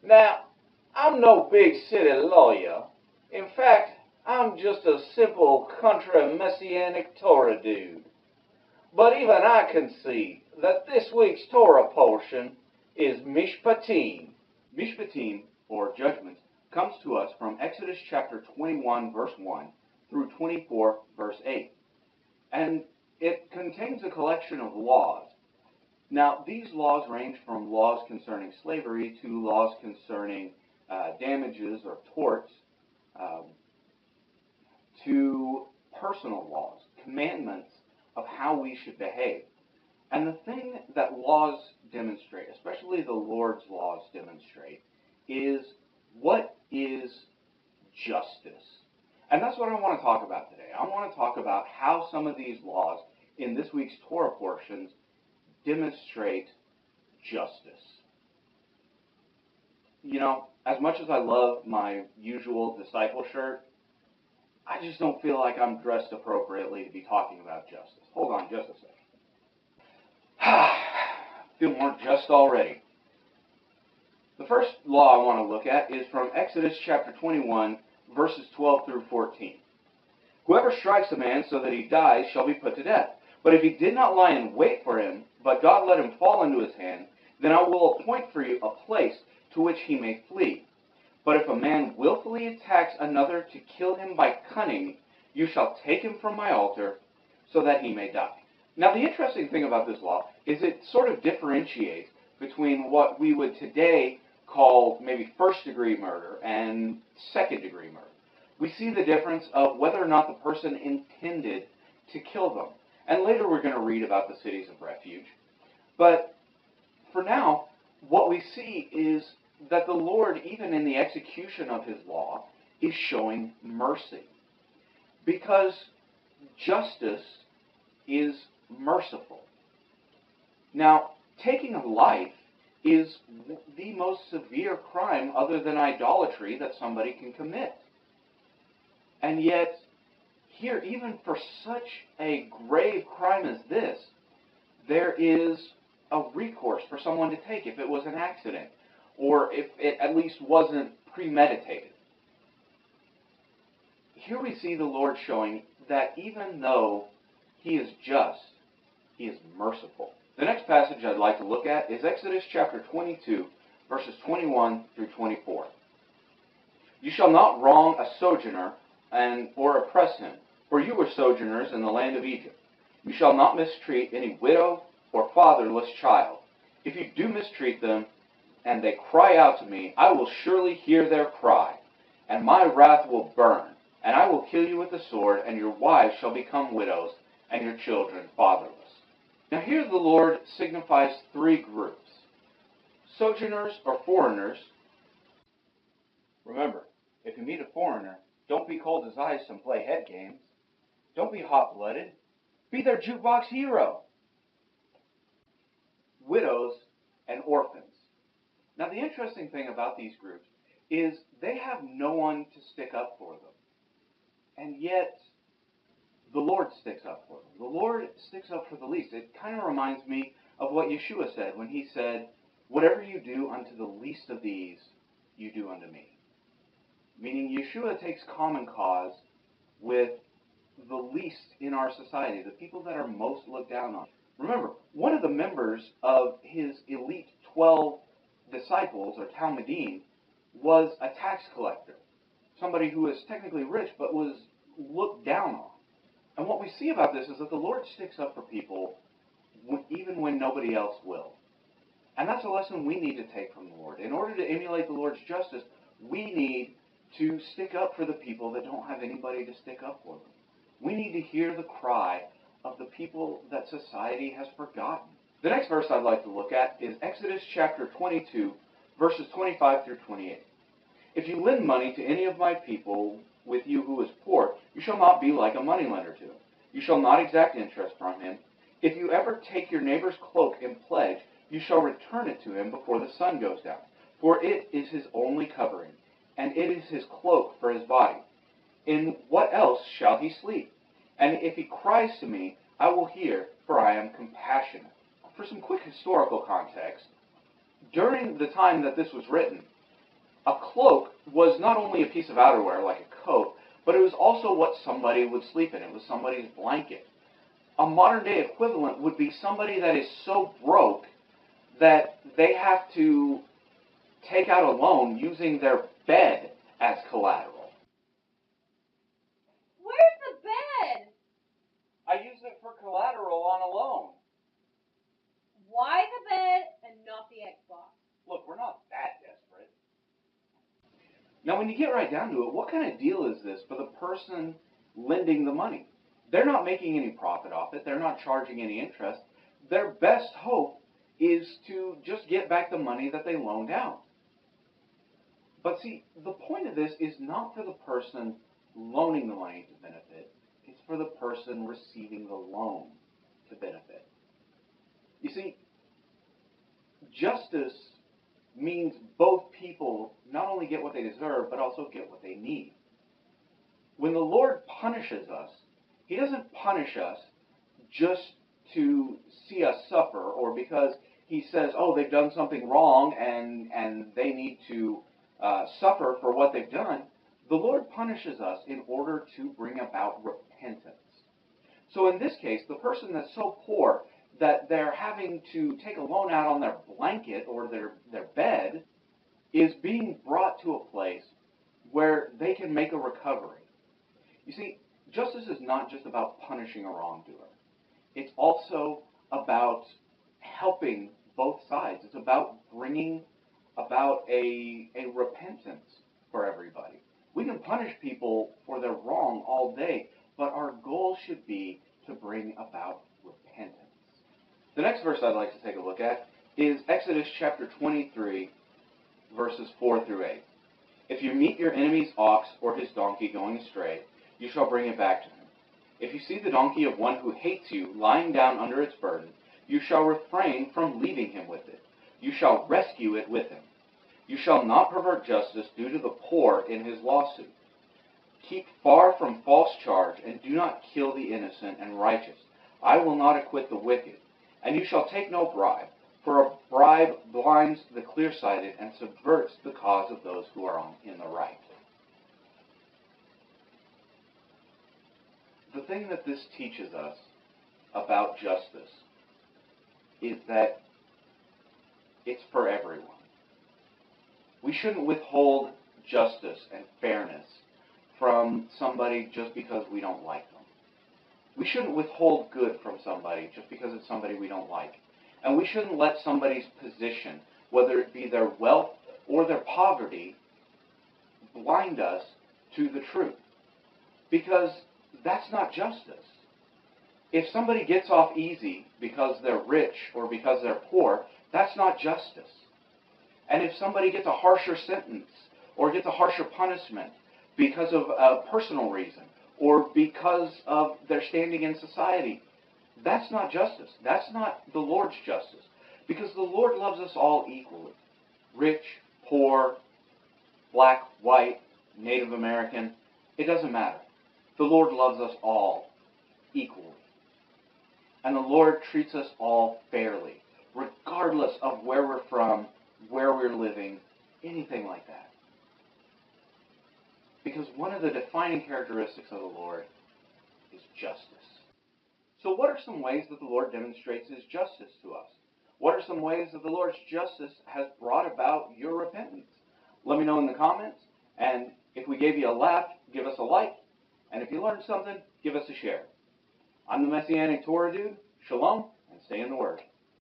Now, I'm no big city lawyer. In fact, I'm just a simple country Messianic Torah dude. But even I can see that this week's Torah portion is Mishpatim. Mishpatim, or judgment, comes to us from Exodus chapter 21, verse 1 through 24, verse 8. And it contains a collection of laws. Now, these laws range from laws concerning slavery to laws concerning damages or torts, um, to personal laws, commandments of how we should behave. And the thing that laws demonstrate, especially the Lord's laws demonstrate, is what is justice. And that's what I want to talk about today. I want to talk about how some of these laws in this week's Torah portions demonstrate justice. You know, as much as I love my usual disciple shirt, I just don't feel like I'm dressed appropriately to be talking about justice. Hold on just a second. Feel more just already. The first law I want to look at is from Exodus chapter 21, verses 12 through 14. Whoever strikes a man so that he dies shall be put to death. But if he did not lie in wait for him, but God let him fall into his hand, then I will appoint for you a place to which he may flee. But if a man willfully attacks another to kill him by cunning, you shall take him from my altar so that he may die. Now, the interesting thing about this law is it sort of differentiates between what we would today call maybe first-degree murder and second-degree murder. We see the difference of whether or not the person intended to kill them. And later we're going to read about the cities of refuge. But for now, what we see is that the Lord, even in the execution of his law, is showing mercy. Because justice is merciful. Now, taking a life is the most severe crime other than idolatry that somebody can commit. And yet, here, even for such a grave crime as this, there is a recourse for someone to take if it was an accident, or if it at least wasn't premeditated. Here we see the Lord showing that even though he is just, he is merciful. The next passage I'd like to look at is Exodus chapter 22, verses 21 through 24. You shall not wrong a sojourner or oppress him, for you were sojourners in the land of Egypt. You shall not mistreat any widow or fatherless child. If you do mistreat them, and they cry out to me, I will surely hear their cry, and my wrath will burn, and I will kill you with the sword, and your wives shall become widows, and your children fatherless. Now here the Lord signifies three groups: sojourners or foreigners. Remember, if you meet a foreigner, don't be cold as ice and play head games. Don't be hot-blooded. Be their jukebox hero. Widows and orphans. Now the interesting thing about these groups is they have no one to stick up for them. And yet, the Lord sticks up for them. The Lord sticks up for the least. It kind of reminds me of what Yeshua said when he said, whatever you do unto the least of these, you do unto me. Meaning Yeshua takes common cause with the least in our society, the people that are most looked down on. Remember, one of the members of his elite 12 disciples, or Talmudim, was a tax collector. Somebody who was technically rich, but was looked down on. And what we see about this is that the Lord sticks up for people even when nobody else will. And that's a lesson we need to take from the Lord. In order to emulate the Lord's justice, we need to stick up for the people that don't have anybody to stick up for them. We need to hear the cry of the people that society has forgotten. The next verse I'd like to look at is Exodus chapter 22, verses 25 through 28. If you lend money to any of my people with you who is poor, you shall not be like a moneylender to him. You shall not exact interest from him. If you ever take your neighbor's cloak in pledge, you shall return it to him before the sun goes down. For it is his only covering, and it is his cloak for his body. In what else shall he sleep? And if he cries to me, I will hear, for I am compassionate. For some quick historical context, during the time that this was written, A cloak was not only a piece of outerwear like a coat, but it was also what somebody would sleep in. It was somebody's blanket. A modern day equivalent would be somebody that is so broke that they have to take out a loan using their bed as collateral. Where's the bed? I use it for collateral on a loan. Why the bed and not the Xbox? Look, we're not that desperate. Now, when you get right down to it, what kind of deal is this for the person lending the money? They're not making any profit off it. They're not charging any interest. Their best hope is to just get back the money that they loaned out. But see, the point of this is not for the person loaning the money to benefit. It's for the person receiving the loan to benefit. You see, justice means both people not only get what they deserve, but also get what they need. When the Lord punishes us, He doesn't punish us just to see us suffer, or because He says, oh, they've done something wrong and they need to suffer for what they've done. The Lord punishes us in order to bring about repentance. So in this case, the person that's so poor that they're having to take a loan out on their blanket or their bed is being brought to a place where they can make a recovery. You see, justice is not just about punishing a wrongdoer. It's also about helping both sides. It's about bringing about a repentance for everybody. We can punish people for their wrong all day, but our goal should be to bring about repentance. The next verse I'd like to take a look at is Exodus chapter 23, verses 4 through 8. If you meet your enemy's ox or his donkey going astray, you shall bring it back to him. If you see the donkey of one who hates you lying down under its burden, you shall refrain from leaving him with it. You shall rescue it with him. You shall not pervert justice due to the poor in his lawsuit. Keep far from false charge, and do not kill the innocent and righteous. I will not acquit the wicked. And you shall take no bribe, for a bribe blinds the clear-sighted and subverts the cause of those who are in the right. The thing that this teaches us about justice is that it's for everyone. We shouldn't withhold justice and fairness from somebody just because we don't like them. We shouldn't withhold good from somebody just because it's somebody we don't like. And we shouldn't let somebody's position, whether it be their wealth or their poverty, blind us to the truth. Because that's not justice. If somebody gets off easy because they're rich or because they're poor, that's not justice. And if somebody gets a harsher sentence or gets a harsher punishment because of a personal reason or because of their standing in society, that's not justice. That's not the Lord's justice. Because the Lord loves us all equally. Rich, poor, black, white, Native American, it doesn't matter. The Lord loves us all equally. And the Lord treats us all fairly, regardless of where we're from, where we're living, anything like that. Because one of the defining characteristics of the Lord is justice. So what are some ways that the Lord demonstrates His justice to us? What are some ways that the Lord's justice has brought about your repentance? Let me know in the comments. And if we gave you a laugh, give us a like. And if you learned something, give us a share. I'm the Messianic Torah dude. Shalom, and stay in the Word.